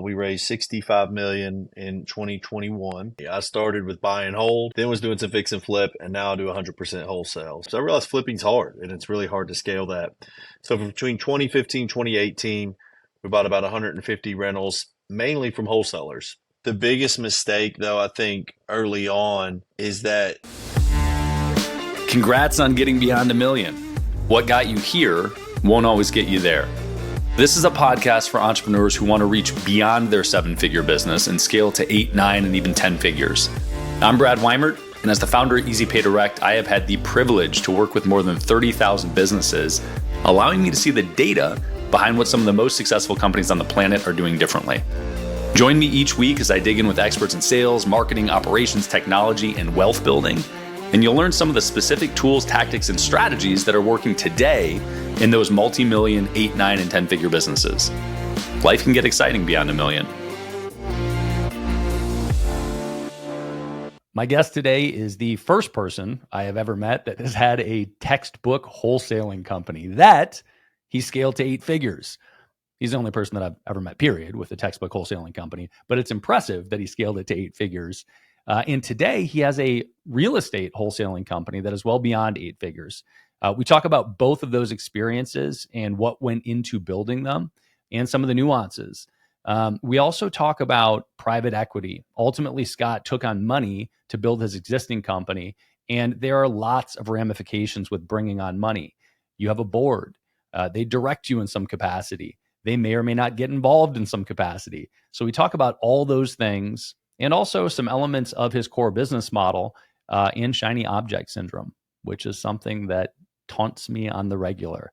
We raised 65 million in 2021. I started with buy and hold, then was doing some fix and flip, and now I do 100% wholesale. So I realized flipping's hard, and it's really hard to scale that. So between 2015, 2018, we bought about 150 rentals, mainly from wholesalers. The biggest mistake, though, I think early on is that congrats on getting beyond $1 million. What got you here won't always get you there. This is a podcast for entrepreneurs who want to reach beyond their 7-figure business and scale to 8, 9, and even 10 figures. I'm Brad Weimert, and as the founder of Easy Pay Direct, I have had the privilege to work with more than 30,000 businesses, allowing me to see the data behind what some of the most successful companies on the planet are doing differently. Join me each week as I dig in with experts in sales, marketing, operations, technology, and wealth building, and you'll learn some of the specific tools, tactics, and strategies that are working today in those multi-million, 8, 9, and 10-figure businesses. Life can get exciting beyond $1 million. My guest today is the first person I have ever met that has had a textbook wholesaling company that he scaled to 8 figures. He's the only person that I've ever met, period, with a textbook wholesaling company, but it's impressive that he scaled it to 8 figures. And today he has a real estate wholesaling company that is well beyond 8 figures. We talk about both of those experiences and what went into building them and some of the nuances. We also talk about private equity. Ultimately, Scott took on money to build his existing company, and there are lots of ramifications with bringing on money. You have a board. They direct you in some capacity. They may or may not get involved in some capacity. So we talk about all those things and also some elements of his core business model in shiny object syndrome, which is something that taunts me on the regular.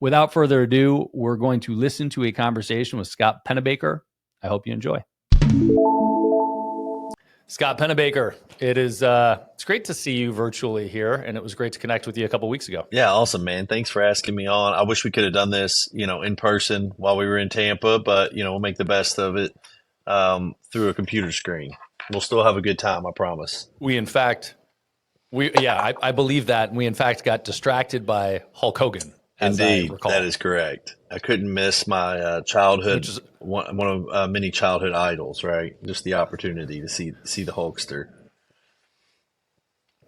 Without further ado, we're going to listen to a conversation with Scott Pennebaker. I hope you enjoy. Scott Pennebaker, it's great to see you virtually here, and it was great to connect with you a couple weeks ago. Yeah, awesome, man. Thanks for asking me on. I wish we could have done this, in person while we were in Tampa, but, we'll make the best of it through a computer screen. We'll still have a good time, I promise. I belive that. We, in fact, got distracted by Hulk Hogan. Indeed, that is correct. I couldn't miss my childhood, one of many childhood idols, right? Just the opportunity to see the Hulkster.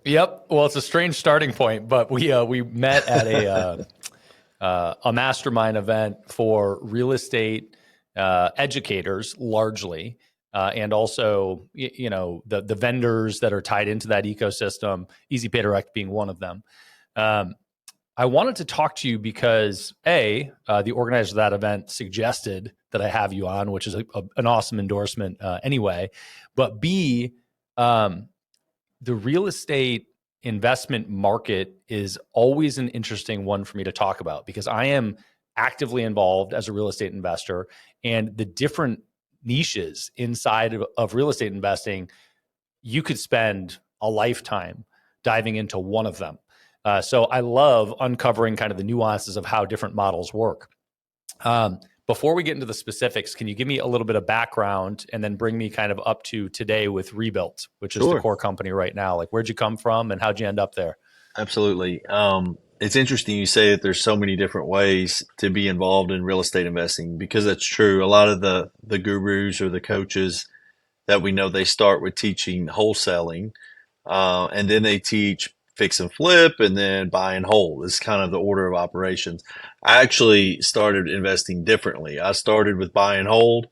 Yep. Well, it's a strange starting point, but we met at a mastermind event for real estate educators, largely, and also the vendors that are tied into that ecosystem. Easy Pay Direct being one of them. I wanted to talk to you because the organizer of that event suggested that I have you on, which is an awesome endorsement anyway. But B, the real estate investment market is always an interesting one for me to talk about because I am actively involved as a real estate investor, and the different niches inside of real estate investing, you could spend a lifetime diving into one of them. So I love uncovering kind of the nuances of how different models work. Before we get into the specifics, can you give me a little bit of background and then bring me kind of up to today with Rebuilt, which is the core company right now? Like, where'd you come from and how'd you end up there? Absolutely. It's interesting you say that there's so many different ways to be involved in real estate investing because that's true. A lot of the gurus or the coaches that we know, they start with teaching wholesaling, and then they teach fix and flip, and then buy and hold is kind of the order of operations. I actually started investing differently. I started with buy and hold,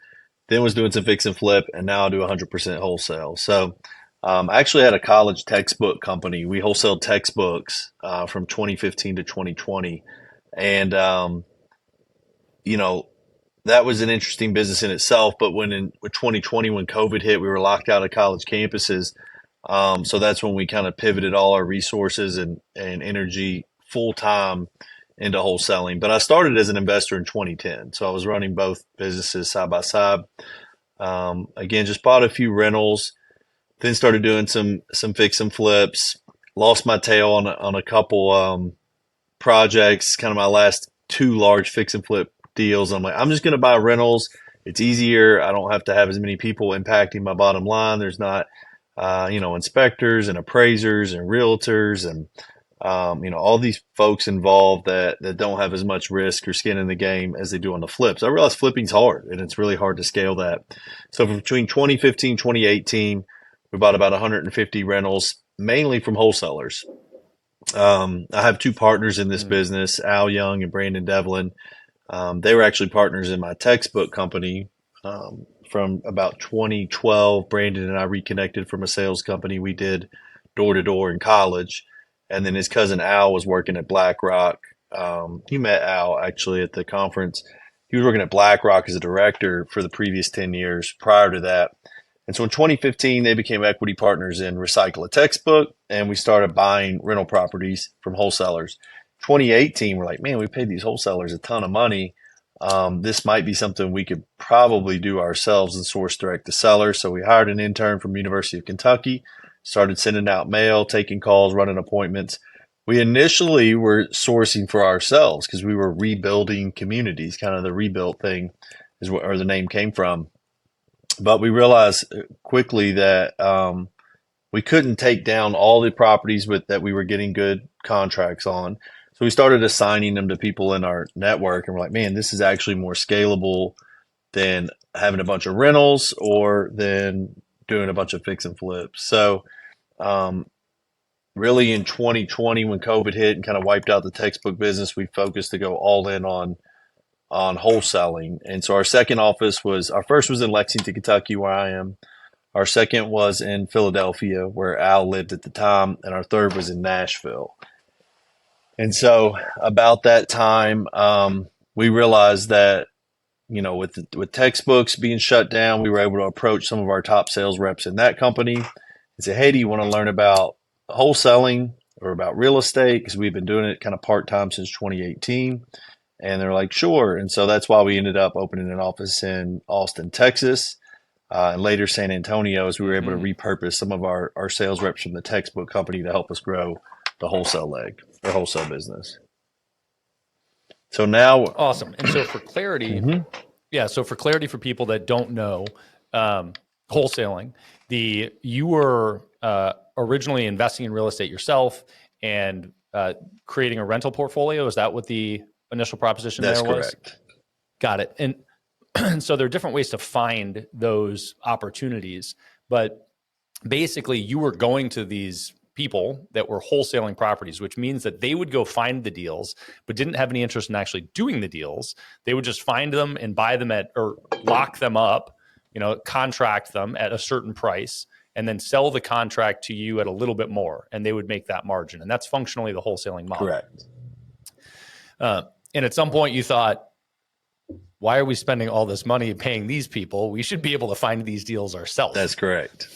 then was doing some fix and flip, and now I do 100% wholesale. So I actually had a college textbook company. We wholesaled textbooks from 2015 to 2020. And, that was an interesting business in itself. But when in 2020, when COVID hit, we were locked out of college campuses. So that's when we kind of pivoted all our resources and energy full time into wholesaling. But I started as an investor in 2010. So I was running both businesses side by side. Again, just bought a few rentals, then started doing some fix and flips, lost my tail on a couple projects, kind of my last 2 large fix and flip deals. I'm like, I'm just going to buy rentals. It's easier. I don't have to have as many people impacting my bottom line. There's not inspectors and appraisers and realtors and All these folks involved that don't have as much risk or skin in the game as they do on the flips. I realized flipping's hard and it's really hard to scale that. So between 2015, 2018, we bought about 150 rentals, mainly from wholesalers. I have two partners in this business, Al Young and Brandon Devlin. They were actually partners in my textbook company from about 2012. Brandon and I reconnected from a sales company we did door to door in college. And then his cousin Al was working at BlackRock. He met Al actually at the conference. He was working at BlackRock as a director for the previous 10 years prior to that. And so in 2015, they became equity partners in Recycle a Textbook, and we started buying rental properties from wholesalers. 2018, we're like, man, we paid these wholesalers a ton of money. This might be something we could probably do ourselves and source direct to sellers. So we hired an intern from University of Kentucky, started sending out mail, taking calls, running appointments. We initially were sourcing for ourselves because we were rebuilding communities, kind of the rebuilt thing is where the name came from. But we realized quickly that we couldn't take down all the properties that we were getting good contracts on. So we started assigning them to people in our network, and we're like, man, this is actually more scalable than having a bunch of rentals or than doing a bunch of fix and flips. So really in 2020, when COVID hit and kind of wiped out the textbook business, we focused to go all in on wholesaling. And so our first was in Lexington, Kentucky, where I am. Our second was in Philadelphia, where Al lived at the time. And our third was in Nashville. And so about that time, we realized that, with textbooks being shut down, we were able to approach some of our top sales reps in that company and say, hey, do you want to learn about wholesaling or about real estate? Because we've been doing it kind of part-time since 2018. And they're like, sure. And so that's why we ended up opening an office in Austin, Texas, and later San Antonio, as we were able to repurpose some of our sales reps from the textbook company to help us grow the wholesale leg, or wholesale business. So now, awesome. And so for clarity, for clarity for people that don't know, wholesaling, you were originally investing in real estate yourself and creating a rental portfolio. Is that what the initial proposition that's there was? correct. Got it. And so there are different ways to find those opportunities, but basically you were going to these people that were wholesaling properties, which means that they would go find the deals, but didn't have any interest in actually doing the deals. They would just find them and buy them or lock them up, contract them at a certain price, and then sell the contract to you at a little bit more, and they would make that margin. And that's functionally the wholesaling model. Correct. And at some point you thought, why are we spending all this money paying these people? We should be able to find these deals ourselves. That's correct.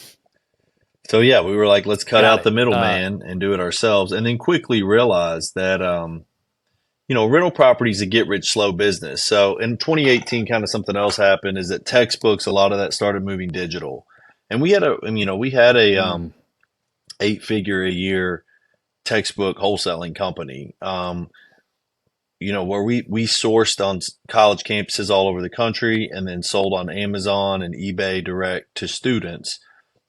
So yeah, we were like, let's cut out the middleman and do it ourselves. And then quickly realized that, rental properties a get rich slow business. So in 2018, kind of something else happened is that textbooks, a lot of that started moving digital. And we had a 8-figure a year textbook wholesaling company, where we sourced on college campuses all over the country and then sold on Amazon and eBay direct to students.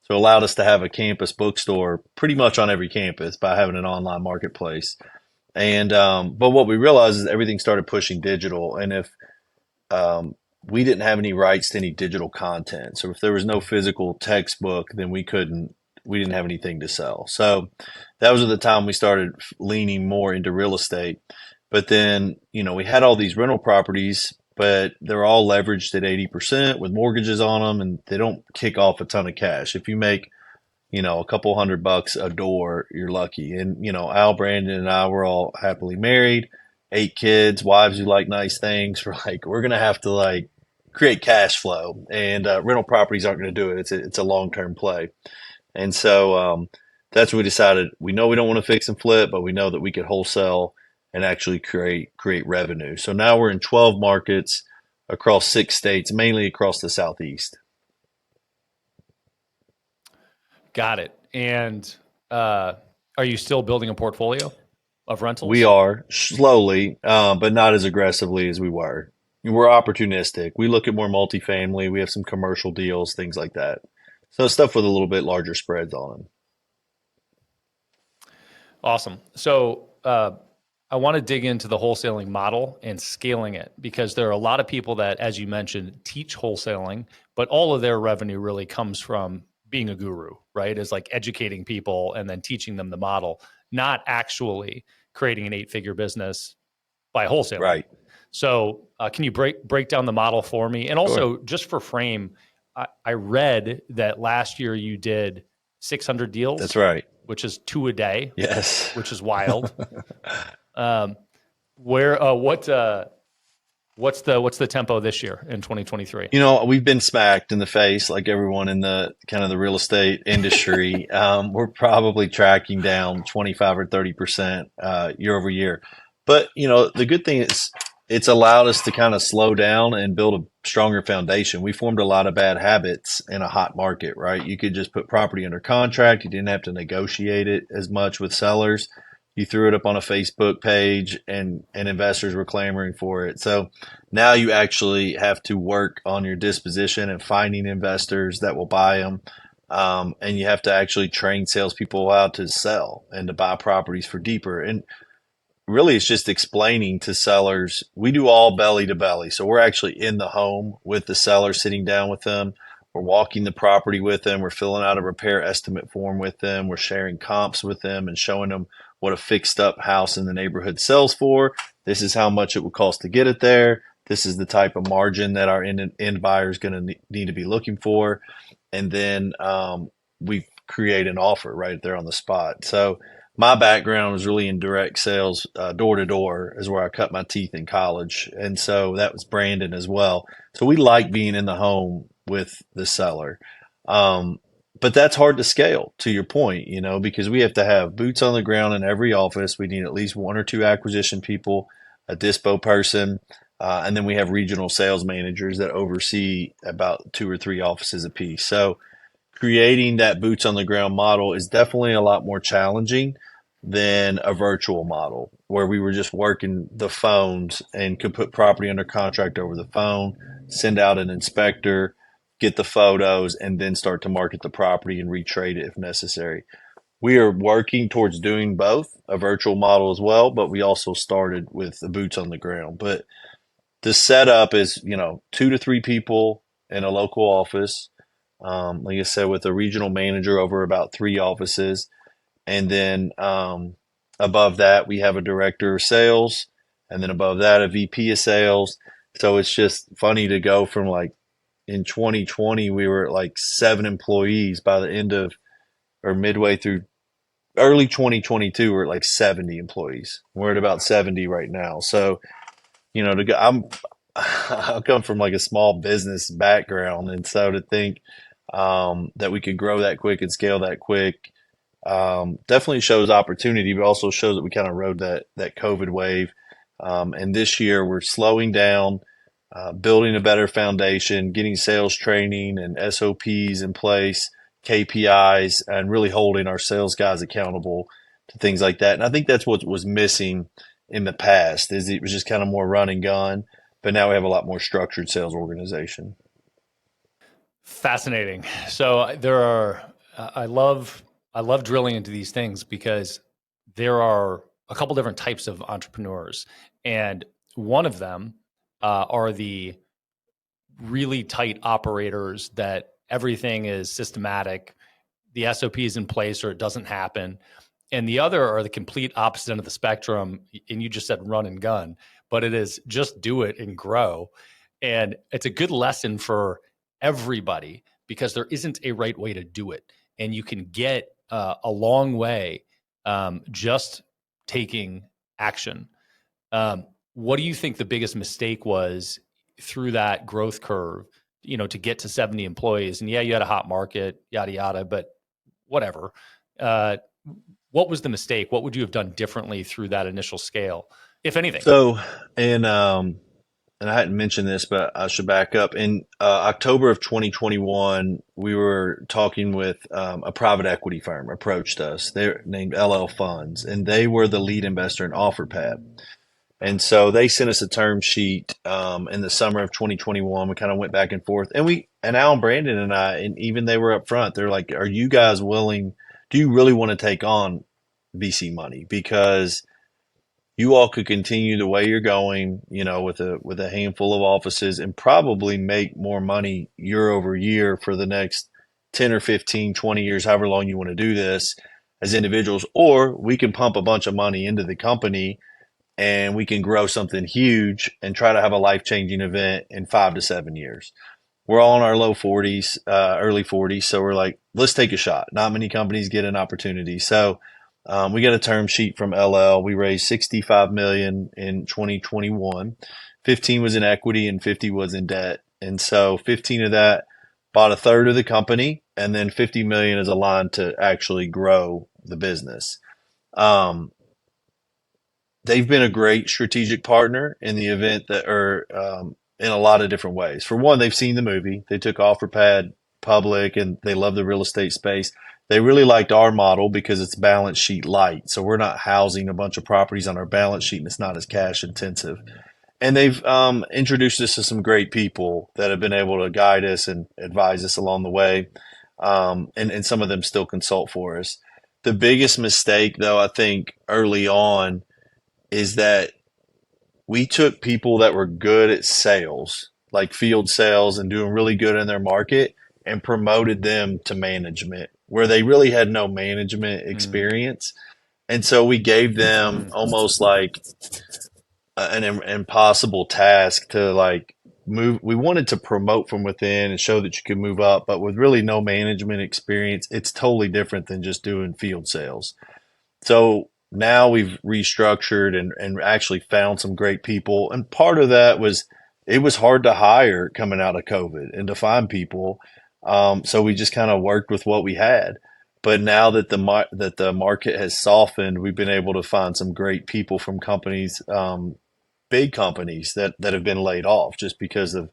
So it allowed us to have a campus bookstore pretty much on every campus by having an online marketplace. And but what we realized is everything started pushing digital. And if we didn't have any rights to any digital content, so if there was no physical textbook, then we didn't have anything to sell. So that was at the time we started leaning more into real estate. But then, we had all these rental properties, but they're all leveraged at 80% with mortgages on them, and they don't kick off a ton of cash. If you make, a couple $100 a door, you're lucky. And, Al, Brandon, and I were all happily married, 8 kids, wives who like nice things. We're like, we're going to have to create cash flow, and rental properties aren't going to do it. It's a long-term play. And so that's what we decided. We know we don't want to fix and flip, but we know that we could wholesale and actually create revenue. So now we're in 12 markets across 6 states, mainly across the Southeast. Got it. And are you still building a portfolio of rentals? We are slowly, but not as aggressively as we were. We're opportunistic. We look at more multifamily. We have some commercial deals, things like that. So stuff with a little bit larger spreads on them. Awesome. So I want to dig into the wholesaling model and scaling it, because there are a lot of people that, as you mentioned, teach wholesaling, but all of their revenue really comes from being a guru, right? Is like educating people and then teaching them the model, not actually creating an 8-figure business by wholesaling. Right. So can you break down the model for me? And Sure. also, just for frame, I read that last year you did 600 deals. That's right. Which is 2 a day. Yes. Which is wild. What's the tempo this year in 2023? We've been smacked in the face like everyone in the kind of the real estate industry. We're probably tracking down 25 or 30% year over year. But, the good thing is it's allowed us to kind of slow down and build a stronger foundation. We formed a lot of bad habits in a hot market, right? You could just put property under contract. You didn't have to negotiate it as much with sellers. You threw it up on a Facebook page and investors were clamoring for it. So now you actually have to work on your disposition and finding investors that will buy them. And you have to actually train salespeople out to sell and to buy properties for deeper. And really, it's just explaining to sellers. We do all belly to belly. So we're actually in the home with the seller, sitting down with them. We're walking the property with them. We're filling out a repair estimate form with them. We're sharing comps with them and showing them what a fixed up house in the neighborhood sells for. This is how much it would cost to get it there. This is the type of margin that our end buyer is going to need to be looking for. And then we create an offer right there on the spot. So my background was really in direct sales, door to door is where I cut my teeth in college. And so that was Brandon as well. So we like being in the home with the seller. But that's hard to scale, to your point, because we have to have boots on the ground in every office. We need at least 1 or 2 acquisition people, a dispo person, and then we have regional sales managers that oversee about 2 or 3 offices apiece. So creating that boots on the ground model is definitely a lot more challenging than a virtual model where we were just working the phones and could put property under contract over the phone, send out an inspector, get the photos, and then start to market the property and retrade it if necessary. We are working towards doing both, a virtual model as well, but we also started with the boots on the ground. But the setup is, 2 to 3 people in a local office. Like I said, with a regional manager over about 3 offices. And then above that, we have a director of sales. And then above that, a VP of sales. So it's just funny to go from in 2020, we were at 7 employees. By the end of or midway through early 2022, we're at 70 employees. We're at about 70 right now. So, I come from a small business background. And so to think that we could grow that quick and scale that quick definitely shows opportunity, but also shows that we kind of rode that COVID wave. And this year we're slowing down, building a better foundation, getting sales training and SOPs in place, KPIs, and really holding our sales guys accountable to things like that. And I think that's what was missing in the past, is it was just kind of more run and gun, but now we have a lot more structured sales organization. Fascinating. So I love drilling into these things because there are a couple different types of entrepreneurs, and one of them are the really tight operators that everything is systematic, the SOP is in place or it doesn't happen. And the other are the complete opposite end of the spectrum. And you just said run and gun, but it is just do it and grow. And it's a good lesson for everybody because there isn't a right way to do it. And you can get a long way just taking action. What do you think the biggest mistake was through that growth curve, to get to 70 employees? And yeah, you had a hot market, yada, yada, but whatever. What was the mistake? What would you have done differently through that initial scale, if anything? So, and I hadn't mentioned this, but I should back up. In October of 2021, we were talking with a private equity firm approached us. They're named LL Funds, and they were the lead investor in OfferPad. And so they sent us a term sheet in the summer of 2021. We kind of went back and forth, and Alan, Brandon, and I, and even they were up front. They're like, "Are you guys willing? Do you really want to take on VC money, because you all could continue the way you're going, with a handful of offices, and probably make more money year over year for the next 10 or 15, 20 years, however long you want to do this as individuals. Or we can pump a bunch of money into the company and we can grow something huge and try to have a life-changing event in 5 to 7 years. We're all in our low 40s, early 40s. So we're like, let's take a shot. Not many companies get an opportunity. So we got a term sheet from LL. We raised 65 million in 2021. 15 was in equity and 50 was in debt. And so 15 of that bought a third of the company, and then 50 million is aligned to actually grow the business. They've been a great strategic partner in the event that, or in a lot of different ways. For one, they've seen the movie. They took OfferPad public and they love the real estate space. They really liked our model because it's balance sheet light. So we're not housing a bunch of properties on our balance sheet, and it's not as cash intensive. And they've introduced us to some great people that have been able to guide us and advise us along the way. And some of them still consult for us. The biggest mistake, though, I think early on, is that we took people that were good at sales, like field sales and doing really good in their market, and promoted them to management where they really had no management experience. And so we gave them almost like an impossible task to like move. We wanted to promote from within and show that you could move up, but with really no management experience, it's totally different than just doing field sales. So now we've restructured and actually found some great people. And part of that was it was hard to hire coming out of COVID and to find people. So we just kind of worked with what we had. But now that the market has softened, we've been able to find some great people from companies, big companies that have been laid off just because of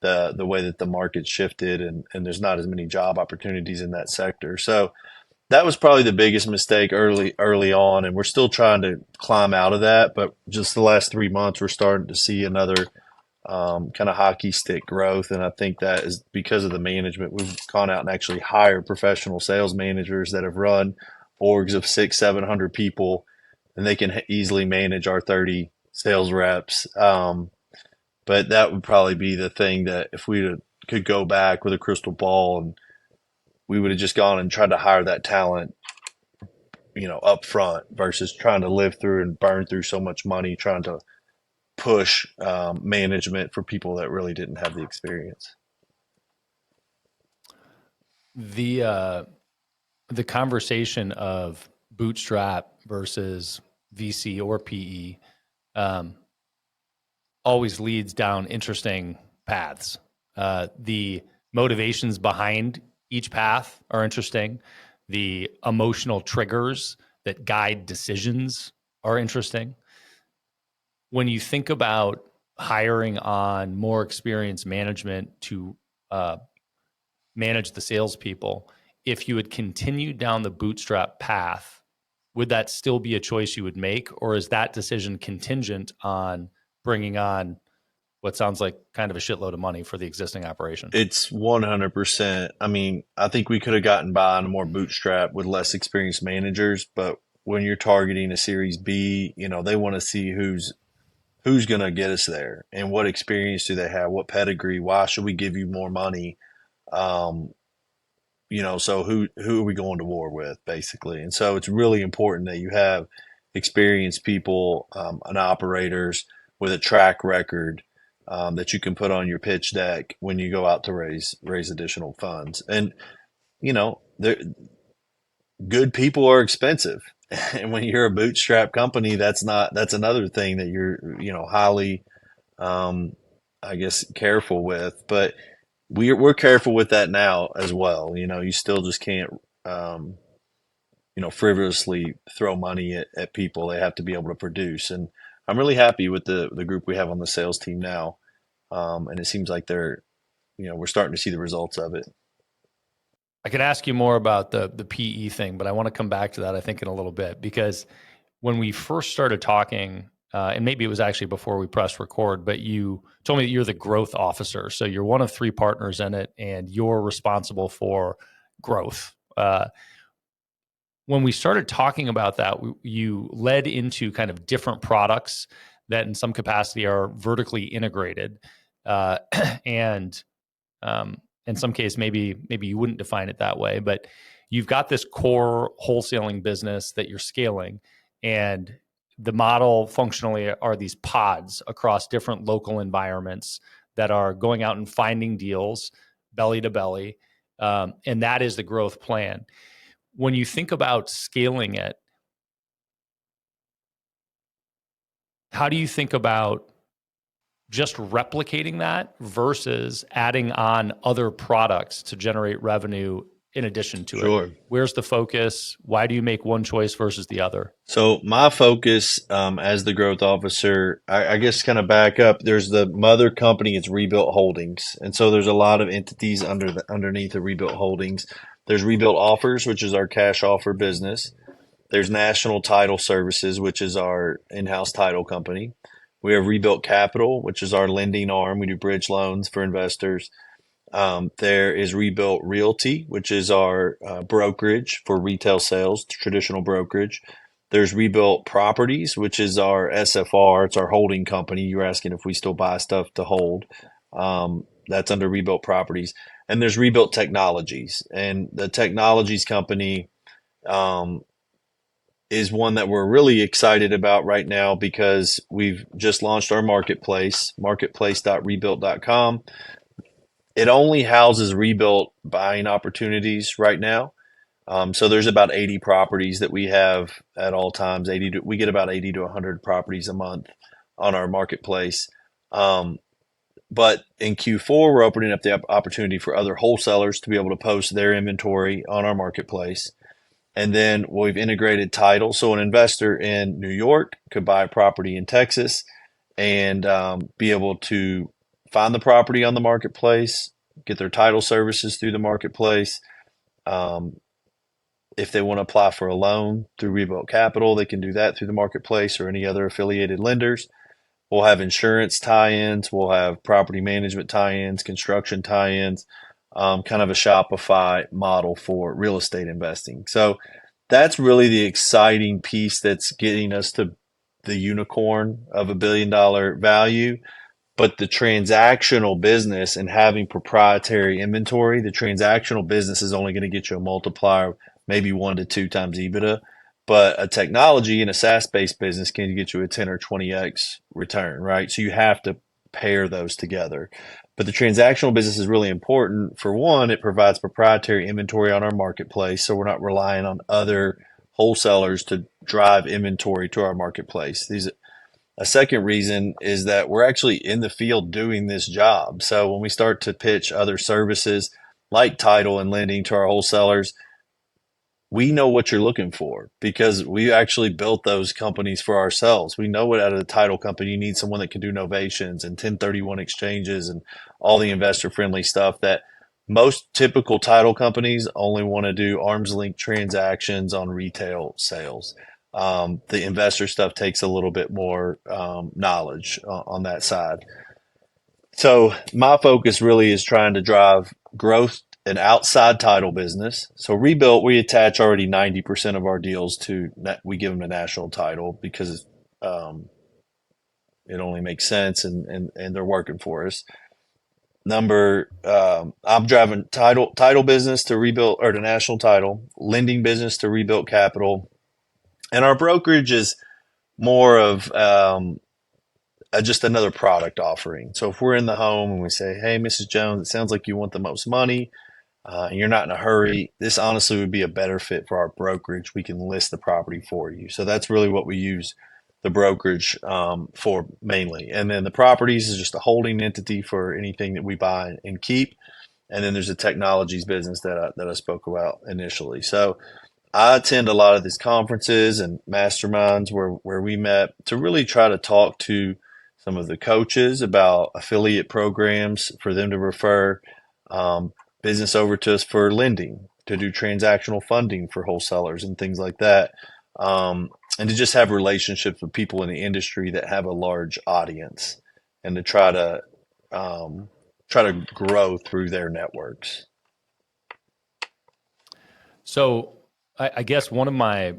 the way that the market shifted, and there's not as many job opportunities in that sector. So that was probably the biggest mistake early on, and we're still trying to climb out of that. But just the last 3 months, we're starting to see another kind of hockey stick growth, and I think that is because of the management. We've gone out and actually hired professional sales managers that have run orgs of 600-700 people, and they can easily manage our 30 sales reps. But that would probably be the thing that if we could go back with a crystal ball, and we would have just gone and tried to hire that talent, up front versus trying to live through and burn through so much money trying to push management for people that really didn't have the experience. The conversation of bootstrap versus VC or PE always leads down interesting paths. The motivations behind each path are interesting. The emotional triggers that guide decisions are interesting. When you think about hiring on more experienced management to manage the salespeople, if you had continued down the bootstrap path, would that still be a choice you would make? Or is that decision contingent on bringing on what sounds like kind of a shitload of money for the existing operation? It's 100%. I mean, I think we could have gotten by on a more bootstrap with less experienced managers, but when you're targeting a Series B, they want to see who's going to get us there and what experience do they have, what pedigree, why should we give you more money? So who are we going to war with, basically? And so it's really important that you have experienced people and operators with a track record that you can put on your pitch deck when you go out to raise additional funds. And good people are expensive, and when you're a bootstrap company, that's another thing that you're highly I guess careful with. But we're careful with that now as well. You still just can't frivolously throw money at people. They have to be able to produce. And I'm really happy with the group we have on the sales team now. And it seems like we're starting to see the results of it. I could ask you more about the PE thing, but I want to come back to that, I think, in a little bit, because when we first started talking, and maybe it was actually before we pressed record, but you told me that you're the growth officer. So you're one of 3 partners in it, and you're responsible for growth. when we started talking about that, you led into kind of different products that in some capacity are vertically integrated. Uh, and in some case, maybe you wouldn't define it that way, but you've got this core wholesaling business that you're scaling, and the model functionally are these pods across different local environments that are going out and finding deals belly to belly, and that is the growth plan. When you think about scaling it, how do you think about just replicating that versus adding on other products to generate revenue in addition to Sure. it? Where's the focus? Why do you make one choice versus the other? So my focus as the growth officer, I guess kind of back up. There's the mother company, it's Rebuilt Holdings, and so there's a lot of entities underneath the Rebuilt Holdings. There's Rebuilt Offers, which is our cash offer business. There's National Title Services, which is our in-house title company. We have Rebuilt Capital, which is our lending arm. We do bridge loans for investors. There is Rebuilt Realty, which is our brokerage for retail sales, traditional brokerage. There's Rebuilt Properties, which is our SFR. It's our holding company. You were asking if we still buy stuff to hold. That's under Rebuilt Properties. And there's Rebuilt Technologies. And the technologies company is one that we're really excited about right now because we've just launched our marketplace, marketplace.rebuilt.com. It only houses Rebuilt buying opportunities right now. So there's about 80 properties that we have at all times. We get about 80 to 100 properties a month on our marketplace. But in Q4, we're opening up the opportunity for other wholesalers to be able to post their inventory on our marketplace. And then we've integrated title. So an investor in New York could buy a property in Texas and be able to find the property on the marketplace, get their title services through the marketplace. If they want to apply for a loan through Rebuilt Capital, they can do that through the marketplace or any other affiliated lenders. We'll have insurance tie-ins. We'll have property management tie-ins, construction tie-ins. Kind of a Shopify model for real estate investing. So that's really the exciting piece that's getting us to the unicorn of $1 billion value. But the transactional business and having proprietary inventory, the transactional business is only going to get you a multiplier, maybe 1 to 2 times EBITDA. But a technology and a SaaS-based business can get you a 10 or 20x return, right? So you have to pair those together. But the transactional business is really important. For one, it provides proprietary inventory on our marketplace, so we're not relying on other wholesalers to drive inventory to our marketplace. A second reason is that we're actually in the field doing this job. So when we start to pitch other services like title and lending to our wholesalers, we know what you're looking for because we actually built those companies for ourselves. We know what out of the title company you need someone that can do novations and 1031 exchanges and all the investor friendly stuff that most typical title companies only want to do arm's length transactions on retail sales. The investor stuff takes a little bit more knowledge on that side. So my focus really is trying to drive growth and outside title business. So Rebuilt, we attach already 90% of our deals to, we give them a national title because it only makes sense and they're working for us. I'm driving title business to Rebuilt or to national title, lending business to Rebuilt Capital. And our brokerage is more of just another product offering. So if we're in the home and we say, hey, Mrs. Jones, it sounds like you want the most money and you're not in a hurry, this honestly would be a better fit for our brokerage. We can list the property for you. So that's really what we use the brokerage for mainly. And then the properties is just a holding entity for anything that we buy and keep. And then there's a technologies business that I spoke about initially. So I attend a lot of these conferences and masterminds where we met to really try to talk to some of the coaches about affiliate programs for them to refer business over to us for lending, to do transactional funding for wholesalers and things like that. And to just have relationships with people in the industry that have a large audience and to try to grow through their networks. So I guess one of my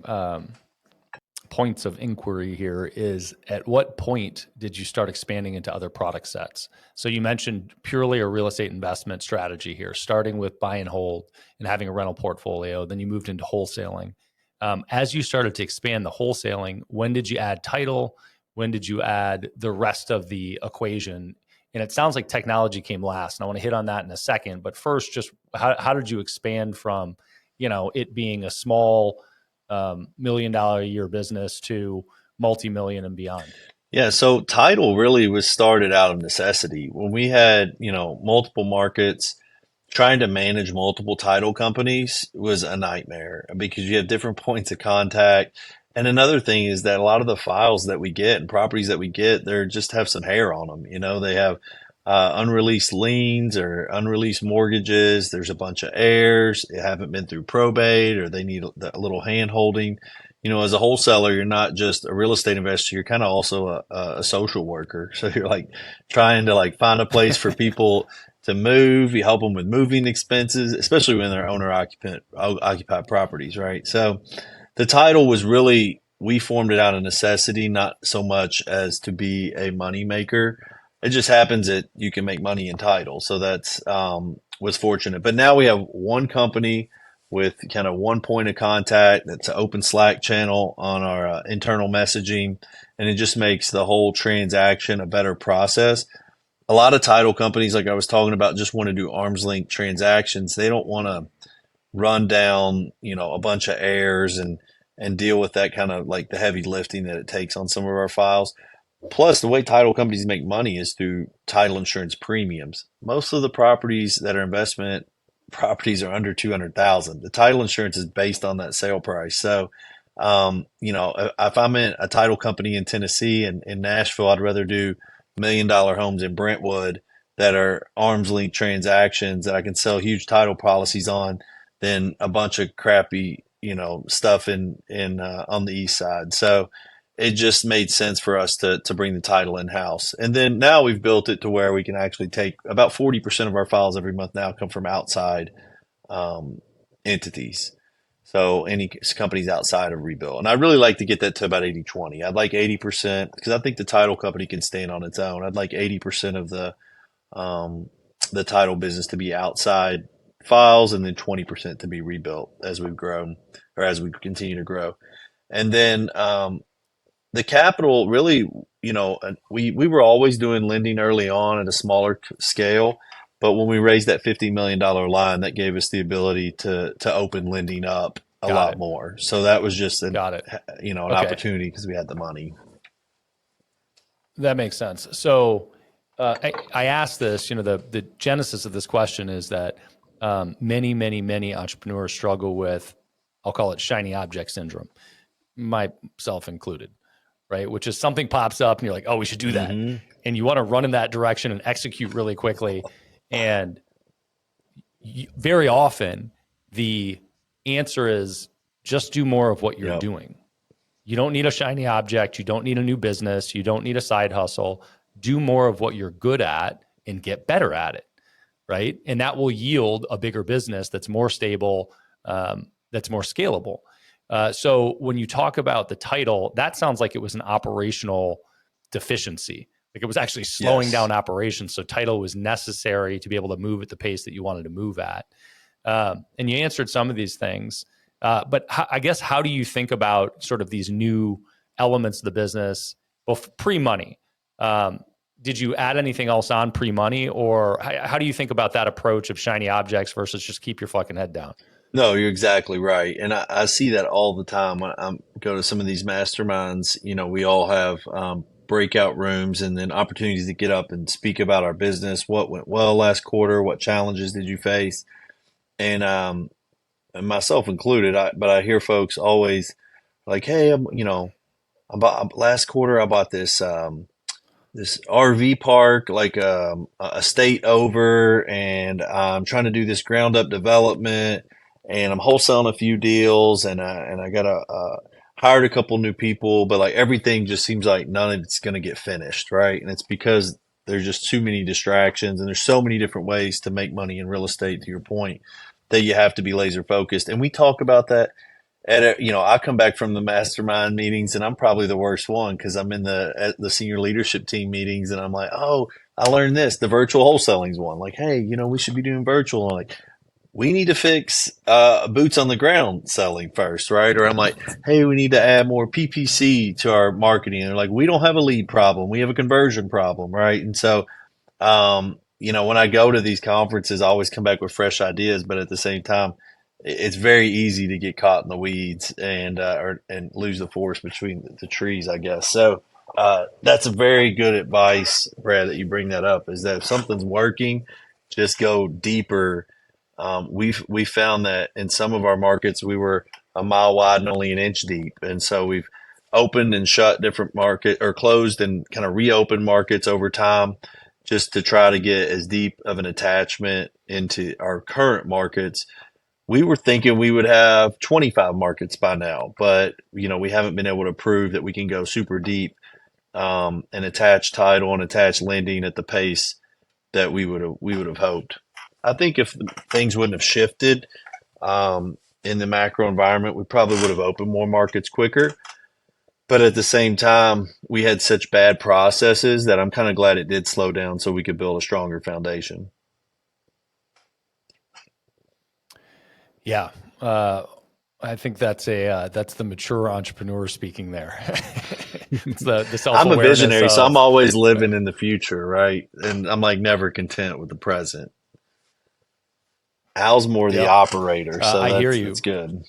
points of inquiry here is, at what point did you start expanding into other product sets? So you mentioned purely a real estate investment strategy here, starting with buy and hold and having a rental portfolio. Then you moved into wholesaling. As you started to expand the wholesaling, when did you add title? When did you add the rest of the equation? And it sounds like technology came last, and I want to hit on that in a second. But first, just how did you expand from, it being a small $1 million a year business to multi-million and beyond? Yeah, so title really was started out of necessity. When we had, multiple markets, trying to manage multiple title companies was a nightmare because you have different points of contact. And another thing is that a lot of the files that we get and properties that we get, they just have some hair on them. They have unreleased liens or unreleased mortgages. There's a bunch of heirs. They haven't been through probate, or they need a little hand holding. As a wholesaler, you're not just a real estate investor. You're kind of also a social worker. So you're like trying to find a place for people to move. You help them with moving expenses, especially when they're occupied properties, right? So the title was really, we formed it out of necessity, not so much as to be a money maker. It just happens that you can make money in title. So that's was fortunate. But now we have one company with kind of one point of contact. That's an open Slack channel on our internal messaging, and it just makes the whole transaction a better process. A lot of title companies, like I was talking about, just want to do arm's length transactions. They don't want to run down, a bunch of heirs and deal with that kind of the heavy lifting that it takes on some of our files. Plus, the way title companies make money is through title insurance premiums. Most of the properties that are investment properties are under 200,000. The title insurance is based on that sale price. So, if I'm in a title company in Tennessee and in Nashville, I'd rather do $1 million homes in Brentwood that are arm's length transactions that I can sell huge title policies on than a bunch of crappy, stuff in on the east side. So it just made sense for us to bring the title in house. And then now we've built it to where we can actually take about 40% of our files every month now come from outside entities. So any companies outside of Rebuild. And I'd really like to get that to about 80-20. I'd like 80% because I think the title company can stand on its own. I'd like 80% of the title business to be outside files and then 20% to be rebuilt as we've grown or as we continue to grow. And then the capital really, we were always doing lending early on at a smaller scale. But when we raised that $50 million line, that gave us the ability to open lending up a lot more. So that was just an opportunity because we had the money. That makes sense. So I asked this, the genesis of this question is that many entrepreneurs struggle with, I'll call it shiny object syndrome, myself included, right? Which is something pops up and you're like, oh, we should do that. Mm-hmm. And you want to run in that direction and execute really quickly. And very often the answer is just do more of what you're doing. You don't need a shiny object. You don't need a new business. You don't need a side hustle. Do more of what you're good at and get better at it, right? And that will yield a bigger business that's more stable, that's more scalable. So when you talk about the title, that sounds like it was an operational deficiency. Like it was actually slowing down operations. So title was necessary to be able to move at the pace that you wanted to move at. And you answered some of these things. But I guess, how do you think about sort of these new elements of the business pre-money? Did you add anything else on pre-money? Or how do you think about that approach of shiny objects versus just keep your fucking head down? No, you're exactly right. And I see that all the time. When I go to some of these masterminds, we all have breakout rooms and then opportunities to get up and speak about our business. What went well last quarter? What challenges did you face? And myself included, but I hear folks always like, hey, last quarter I bought this this RV park, like a state over, and I'm trying to do this ground up development, and I'm wholesaling a few deals, and I got hired a couple new people, but like everything just seems like none of it's going to get finished, right? And it's because there's just too many distractions, and there's so many different ways to make money in real estate, to your point, that you have to be laser focused. And we talk about that I come back from the mastermind meetings and I'm probably the worst one because I'm in the senior leadership team meetings and I'm like, oh, I learned this. The virtual wholesaling's one. Like, hey, we should be doing virtual. I'm like, we need to fix boots on the ground selling first, right? Or I'm like, hey, we need to add more PPC to our marketing. And they're like, we don't have a lead problem. We have a conversion problem, right? And so, when I go to these conferences, I always come back with fresh ideas, but at the same time, it's very easy to get caught in the weeds and lose the forest between the trees, I guess. So that's a very good advice, Brad, that you bring that up. Is that if something's working, just go deeper. We found that in some of our markets, we were a mile wide and only an inch deep, and so we've opened and shut different market or closed and kind of reopened markets over time just to try to get as deep of an attachment into our current markets. We were thinking we would have 25 markets by now, but we haven't been able to prove that we can go super deep and attach title and attach lending at the pace that we would have hoped. I think if things wouldn't have shifted in the macro environment, we probably would have opened more markets quicker. But at the same time, we had such bad processes that I'm kind of glad it did slow down so we could build a stronger foundation. Yeah. I think that's the mature entrepreneur speaking there. It's the I'm a self-awareness visionary, so I'm of, always living in the future, right? And I'm like never content with the present. Al's more the yep. operator, so I hear that's you. good.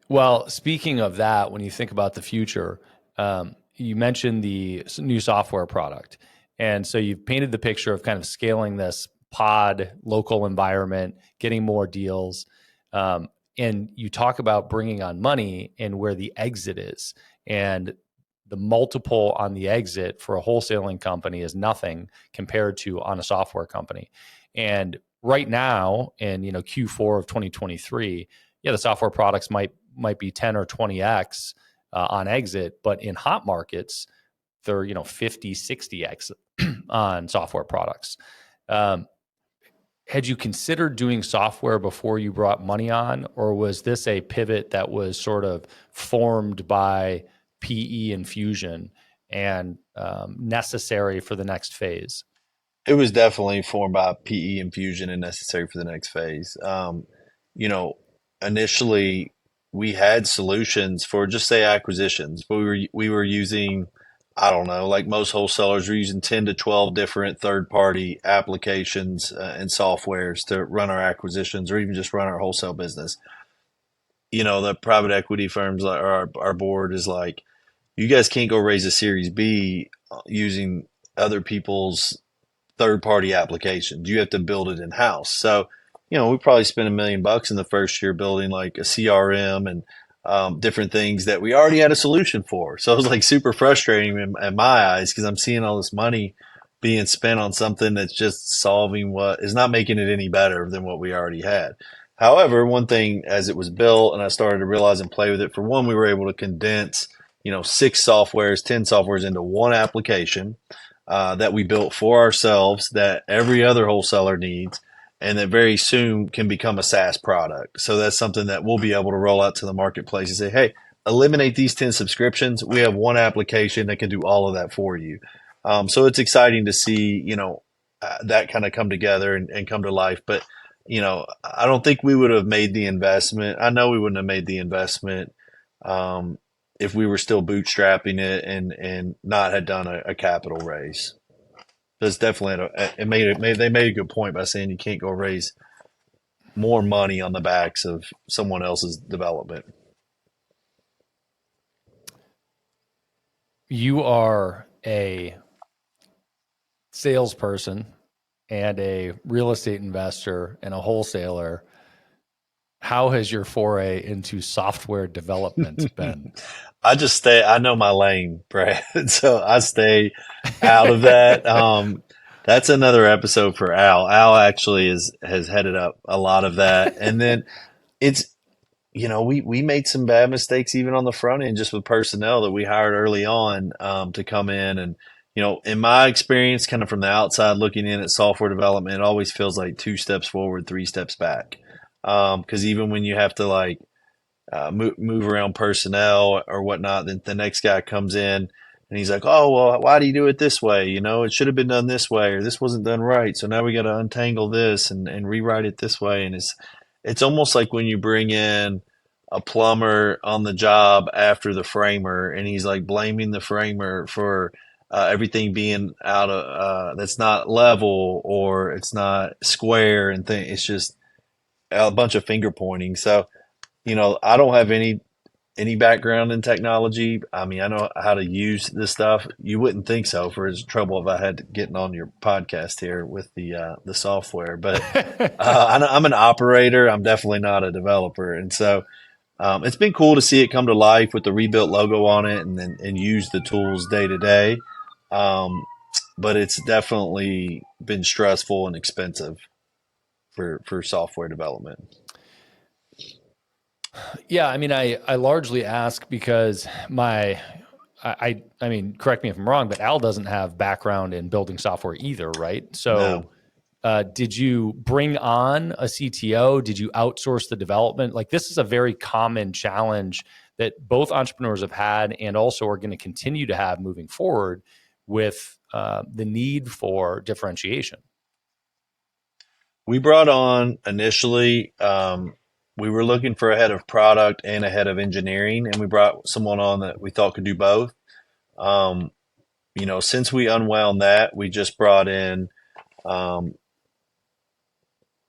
Well, speaking of that, when you think about the future, you mentioned the new software product. And so you've painted the picture of kind of scaling this pod local environment, getting more deals. And you talk about bringing on money and where the exit is. And the multiple on the exit for a wholesaling company is nothing compared to on a software company. And right now, in Q4 of 2023, yeah, the software products might be 10 or 20x on exit, but in hot markets, they're 50, 60x on software products. Had you considered doing software before you brought money on, or was this a pivot that was sort of formed by PE infusion and necessary for the next phase? It was definitely formed by PE infusion and necessary for the next phase. You know, Initially we had solutions for just say acquisitions, but we were using, I don't know, like most wholesalers, we're using 10 to 12 different third party applications and softwares to run our acquisitions or even just run our wholesale business. The private equity firms like our board is like, you guys can't go raise a Series B using other people's third party applications. You have to build it in house. So, we probably spent $1 million in the first year building like a CRM and different things that we already had a solution for. So it was like super frustrating in my eyes because I'm seeing all this money being spent on something that's just solving what is not making it any better than what we already had. However, one thing as it was built and I started to realize and play with it, for one, we were able to condense, 6 softwares, 10 softwares into one application that we built for ourselves that every other wholesaler needs and that very soon can become a SaaS product. So that's something that we'll be able to roll out to the marketplace and say, hey, eliminate these 10 subscriptions. We have one application that can do all of that for you. So it's exciting to see, that kind of come together and come to life. But, I don't think we would have made the investment. I know we wouldn't have made the investment if we were still bootstrapping it and not had done a capital raise. That's definitely they made a good point by saying you can't go raise more money on the backs of someone else's development. You are a salesperson and a real estate investor and a wholesaler. How has your foray into software development been? I know my lane, Brad. So I stay out of that. That's another episode for Al. Al actually has headed up a lot of that. And then it's, we made some bad mistakes even on the front end, just with personnel that we hired early on to come in. And, in my experience, kind of from the outside looking in at software development, it always feels like 2 steps forward, 3 steps back. Because even when you have to like move around personnel or whatnot, then the next guy comes in and he's like, "Oh, well, why do you do it this way? You know, it should have been done this way, or this wasn't done right. So now we got to untangle this and rewrite it this way." And it's almost like when you bring in a plumber on the job after the framer, and he's like blaming the framer for everything being out of that's not level or it's not square, and it's just a bunch of finger pointing. So I don't have any background in technology. I mean, I know how to use this stuff. You wouldn't think so for as trouble if I had getting on your podcast here with the software. But I'm an operator. I'm definitely not a developer, and so it's been cool to see it come to life with the rebuilt logo on it, and use the tools day to day. But it's definitely been stressful and expensive for software development. Yeah, I mean, I largely ask because I mean, correct me if I'm wrong, but Al doesn't have background in building software either, right? So, No. did you bring on a CTO? Did you outsource the development? Like, this is a very common challenge that both entrepreneurs have had and also are going to continue to have moving forward with the need for differentiation. We brought on initially, we were looking for a head of product and a head of engineering, and we brought someone on that we thought could do both. Um, since we unwound that, we just brought in um,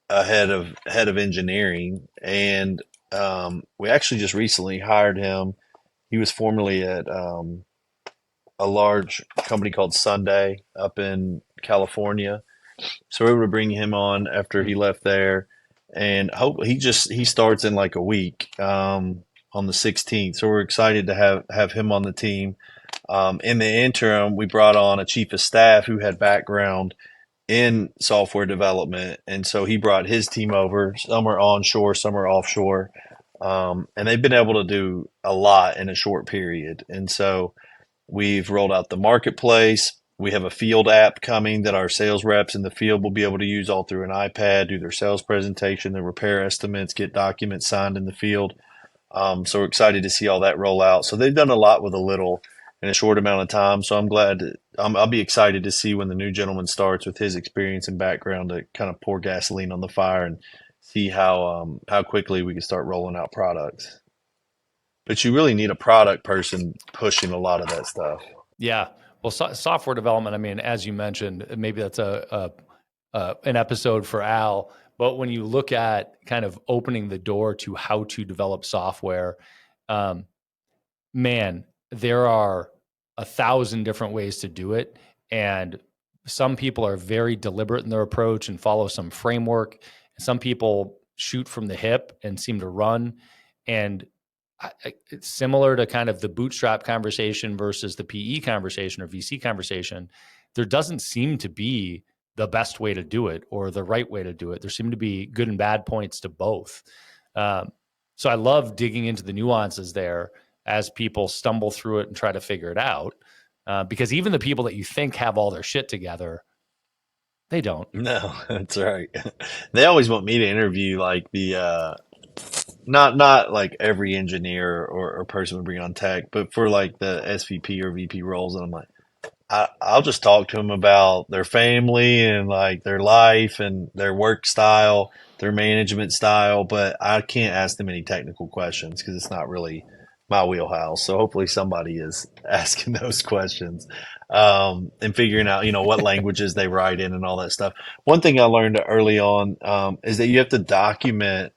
a head of engineering, and we actually just recently hired him. He was formerly at a large company called Sunday up in California. So we were able to bring him on after he left there, and hope he starts in like a week on the 16th. So we're excited to have him on the team. In the interim, we brought on a chief of staff who had background in software development, and so he brought his team over. Some are onshore, some are offshore, and they've been able to do a lot in a short period. And so we've rolled out the marketplace. We have a field app coming that our sales reps in the field will be able to use all through an iPad, do their sales presentation, their repair estimates, get documents signed in the field. So we're excited to see all that roll out. So they've done a lot with a little in a short amount of time. So I'm glad I'll be excited to see when the new gentleman starts with his experience and background to kind of pour gasoline on the fire and see how quickly we can start rolling out products. But you really need a product person pushing a lot of that stuff. Yeah. Well, software development, I mean, as you mentioned, maybe that's an episode for Al, but when you look at kind of opening the door to how to develop software, man, there are 1,000 different ways to do it. And some people are very deliberate in their approach and follow some framework. Some people shoot from the hip and seem to run. And it's similar to kind of the bootstrap conversation versus the PE conversation or VC conversation. There doesn't seem to be the best way to do it or the right way to do it. There seem to be good and bad points to both. So I love digging into the nuances there as people stumble through it and try to figure it out. Because even the people that you think have all their shit together, they don't. No, that's right. They always want me to interview like the not like every engineer or person we bring on tech, but for like the SVP or VP roles, and I'm like, I'll just talk to them about their family and like their life and their work style, their management style, but I can't ask them any technical questions because it's not really my wheelhouse. So hopefully somebody is asking those questions and figuring out, what languages they write in and all that stuff. One thing I learned early on is that you have to document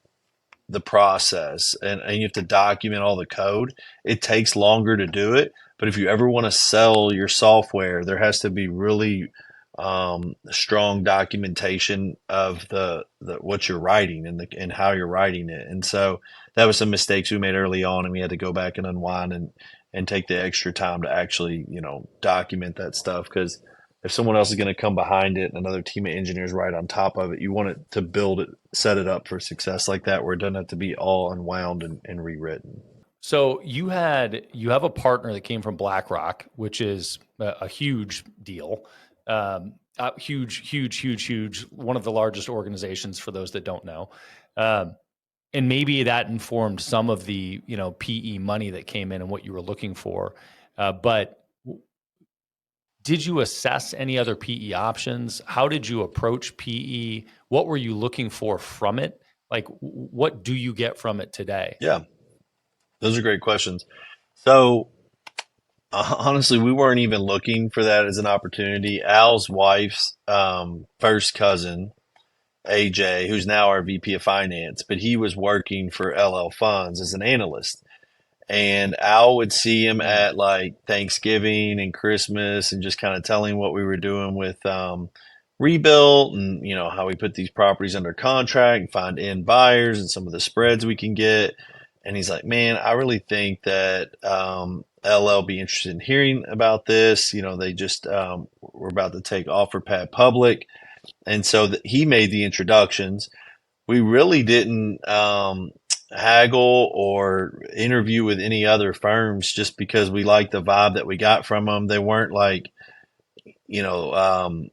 the process and you have to document all the code. It takes longer to do it, but if you ever want to sell your software, there has to be really strong documentation of the what you're writing and how you're writing it. And so that was some mistakes we made early on, and we had to go back and unwind and take the extra time to actually document that stuff, because if someone else is going to come behind it and another team of engineers right on top of it, you want it to build it, set it up for success like that, where it doesn't have to be all unwound and rewritten. So you have a partner that came from BlackRock, which is a huge deal. Huge, one of the largest organizations for those that don't know. and maybe that informed some of the, PE money that came in and what you were looking for. But did you assess any other PE options? How did you approach PE? What were you looking for from it? Like, what do you get from it today? Yeah, those are great questions. So honestly, we weren't even looking for that as an opportunity. Al's wife's first cousin, AJ, who's now our VP of finance, but he was working for LL Funds as an analyst. And Al would see him Mm. at like Thanksgiving and Christmas and just kind of telling what we were doing with rebuilt and how we put these properties under contract and find end buyers and some of the spreads we can get. And he's like, man, I really think that LL be interested in hearing about this. They just were about to take OfferPad public. And so he made the introductions. We really didn't haggle or interview with any other firms just because we liked the vibe that we got from them. They weren't like, you know, um,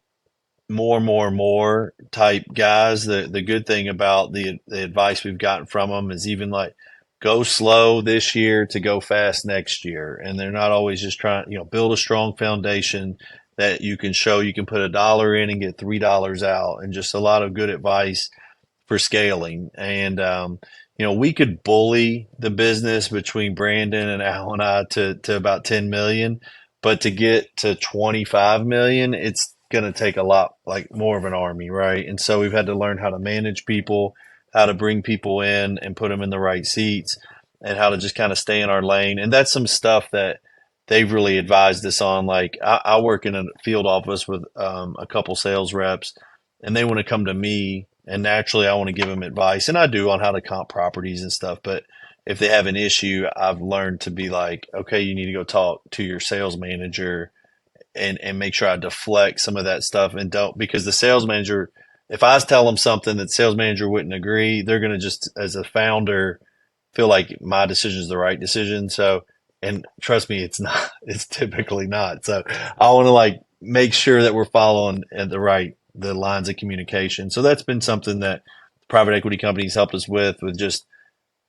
more type guys. The good thing about the advice we've gotten from them is even like go slow this year to go fast next year, and they're not always just trying build a strong foundation that you can show you can put $1 in and get $3 out, and just a lot of good advice for scaling. And we could bully the business between Brandon and Al and I to about 10 million, but to get to 25 million, it's going to take a lot like more of an army, right? And so we've had to learn how to manage people, how to bring people in and put them in the right seats, and how to just kind of stay in our lane. And that's some stuff that they've really advised us on. Like I work in a field office with a couple sales reps, and they want to come to me, and naturally I want to give them advice, and I do, on how to comp properties and stuff. But if they have an issue, I've learned to be like, okay, you need to go talk to your sales manager, and make sure I deflect some of that stuff, and don't, because the sales manager, if I tell them something that the sales manager wouldn't agree, they're going to just, as a founder, feel like my decision is the right decision. So, and trust me, it's not, it's typically not. So I want to like make sure that we're following at the lines of communication. So that's been something that private equity companies helped us with just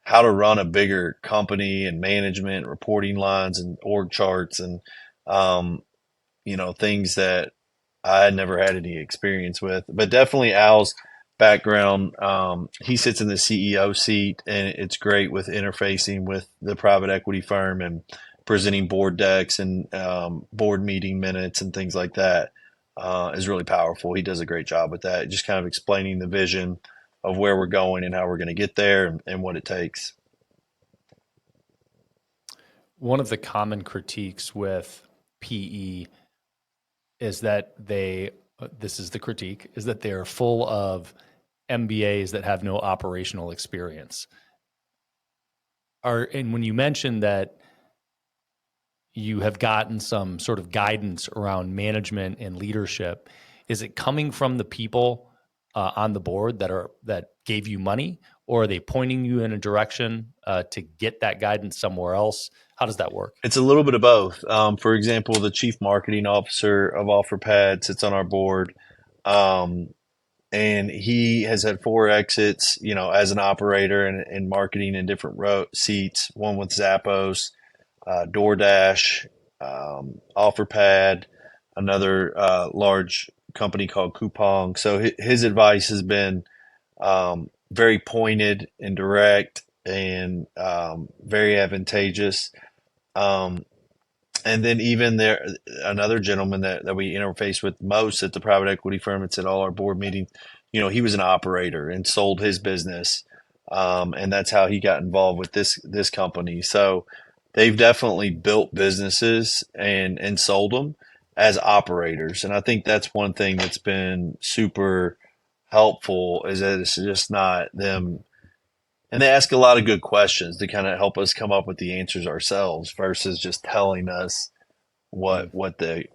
how to run a bigger company and management, reporting lines and org charts, and um, things that I had never had any experience with. But definitely Al's background, he sits in the CEO seat, and it's great with interfacing with the private equity firm and presenting board decks and board meeting minutes and things like that. Is really powerful. He does a great job with that, just kind of explaining the vision of where we're going and how we're going to get there, and what it takes. One of the common critiques with PE is that this is the critique, is that they're full of MBAs that have no operational experience. And when you mentioned that you have gotten some sort of guidance around management and leadership, is it coming from the people on the board that gave you money, or are they pointing you in a direction to get that guidance somewhere else? How does that work? It's a little bit of both. For example, the chief marketing officer of OfferPad sits on our board, um, and he has had 4 exits, as an operator and marketing in different seats. One with Zappos, DoorDash, OfferPad, another large company called Coupang. So his advice has been very pointed and direct, and very advantageous. Um, and then even there, another gentleman that we interface with most at the private equity firm, it's at all our board meetings. He was an operator and sold his business, and that's how he got involved with this company. So they've definitely built businesses and sold them as operators, and I think that's one thing that's been super helpful, is that it's just not them. And they ask a lot of good questions to kind of help us come up with the answers ourselves, versus just telling us what they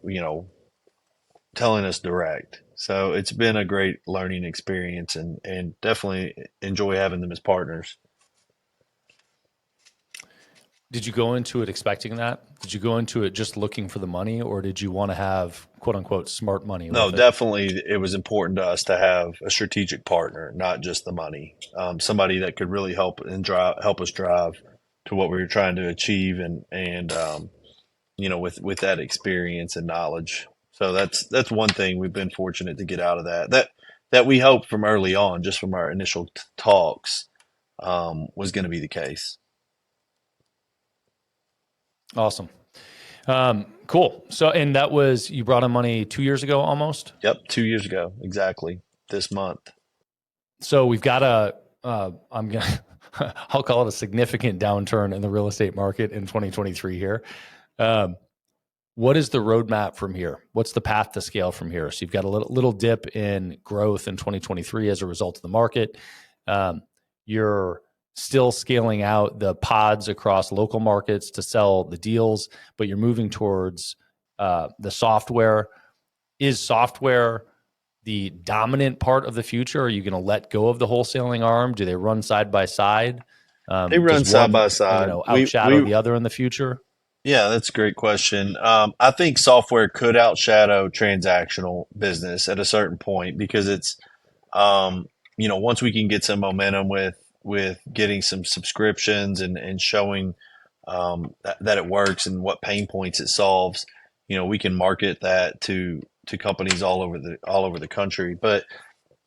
telling us direct. So it's been a great learning experience, and definitely enjoy having them as partners. Did you go into it expecting that? Did you go into it just looking for the money, or did you want to have quote unquote smart money No, with it? definitely it was important to us to have a strategic partner, not just the money. Somebody that could really help us drive to what we were trying to achieve, and with that experience and knowledge. So that's one thing we've been fortunate to get out of that we hoped from early on, just from our initial talks, was going to be the case. Awesome. Cool. So, and that was, you brought in money 2 years ago almost? Yep, 2 years ago, exactly this month. So we've got I'm going to, I'll call it a significant downturn in the real estate market in 2023 here. What is the roadmap from here? What's the path to scale from here? So you've got a little dip in growth in 2023 as a result of the market. You're still scaling out the pods across local markets to sell the deals, but you're moving towards the software. Is software the dominant part of the future? Are you going to let go of the wholesaling arm? Do they run side by side? They run Does side one, by side. outshadow the other in the future? Yeah, that's a great question. I think software could outshadow transactional business at a certain point because it's, once we can get some momentum with getting some subscriptions and showing that it works and what pain points it solves, we can market that to companies all over the country. But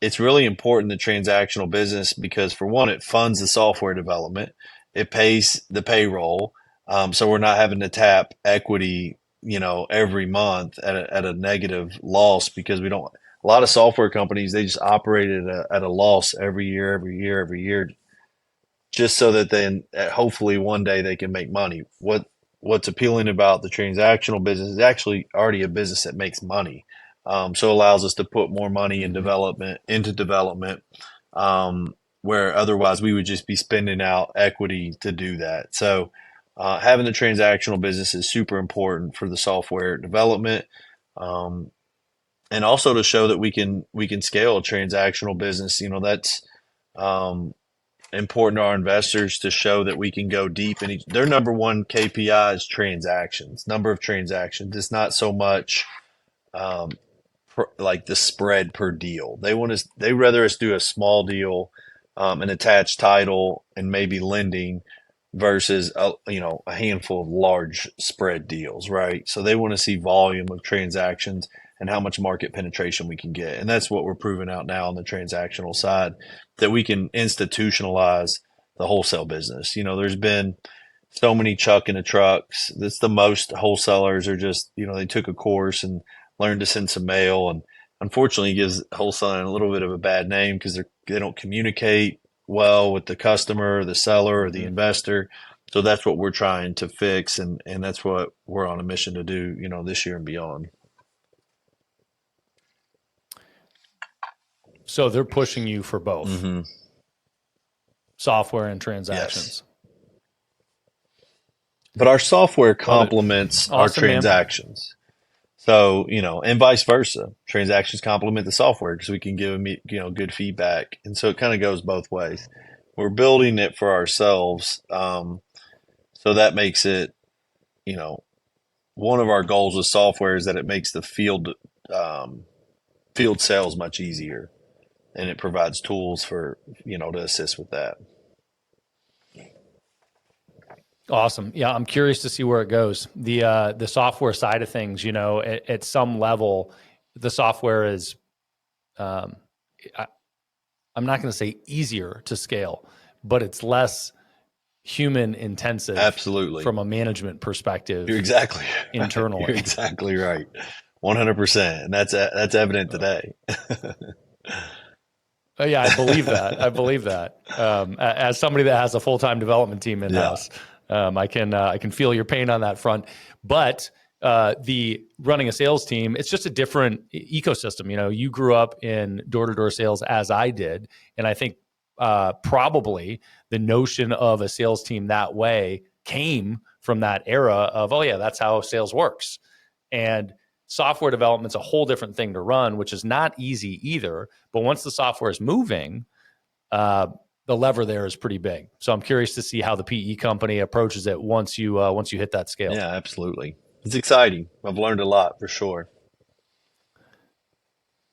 it's really important, the transactional business, because for one, it funds the software development, it pays the payroll. So we're not having to tap equity, every month at a negative loss, because we don't. A lot of software companies, they just operate at a loss every year, just so that then hopefully one day they can make money. What's appealing about the transactional business is actually already a business that makes money. So it allows us to put more money into development, where otherwise we would just be spending out equity to do that. So having the transactional business is super important for the software development, and also to show that we can scale a transactional business. That's important to our investors, to show that we can go deep in their number one KPI is transactions, number of transactions. It's not so much like the spread per deal. They rather us do a small deal, and attach title and maybe lending, versus a handful of large spread deals, right? So they want to see volume of transactions and how much market penetration we can get. And that's what we're proving out now on the transactional side, that we can institutionalize the wholesale business. There's been so many chuck in the trucks. That's the most wholesalers are just, they took a course and learned to send some mail. And unfortunately, it gives wholesaling a little bit of a bad name because they don't communicate well with the customer, the seller, or the investor. So that's what we're trying to fix. And that's what we're on a mission to do, this year and beyond. So they're pushing you for both software and transactions. Yes. But our software complements our transactions. So, and vice versa. Transactions complement the software because we can give them, good feedback. And so it kind of goes both ways. We're building it for ourselves. So that makes it, one of our goals with software is that it makes the field sales much easier. And it provides tools for, to assist with that. Awesome. Yeah, I'm curious to see where it goes. The software side of things, at some level, the software is, I'm not going to say easier to scale, but it's less human intensive. Absolutely. From a management perspective. You're exactly internally. You're exactly right. 100%. And that's evident today. Yeah, I believe that. As somebody that has a full-time development team in-house, I can feel your pain on that front. But the running a sales team, it's just a different ecosystem. You grew up in door-to-door sales as I did, and I think probably the notion of a sales team that way came from that era of, oh yeah, that's how sales works. And software development's a whole different thing to run, which is not easy either. But once the software is moving, the lever there is pretty big. So I'm curious to see how the PE company approaches it once you hit that scale. Yeah, absolutely. It's exciting. I've learned a lot for sure.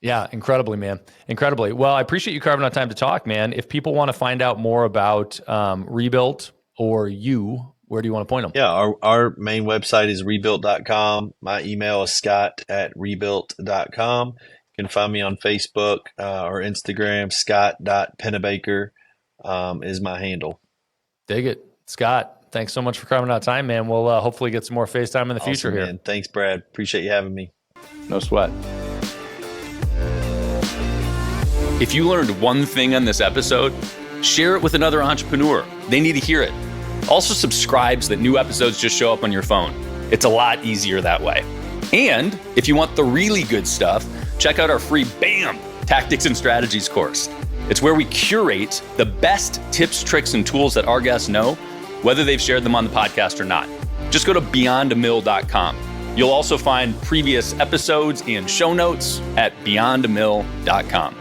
Yeah, incredibly, man. Incredibly. Well, I appreciate you carving out time to talk, man. If people want to find out more about Rebuilt or you, where do you want to point them? Yeah, our main website is rebuilt.com. My email is scott@rebuilt.com. You can find me on Facebook or Instagram. Scott.Pennebaker is my handle. Dig it. Scott, thanks so much for carving out time, man. We'll hopefully get some more FaceTime in the future here. Man. Thanks, Brad. Appreciate you having me. No sweat. If you learned one thing on this episode, share it with another entrepreneur. They need to hear it. Also subscribe so that new episodes just show up on your phone. It's a lot easier that way. And if you want the really good stuff, check out our free BAM! Tactics and Strategies course. It's where we curate the best tips, tricks, and tools that our guests know, whether they've shared them on the podcast or not. Just go to beyondamill.com. You'll also find previous episodes and show notes at beyondamill.com.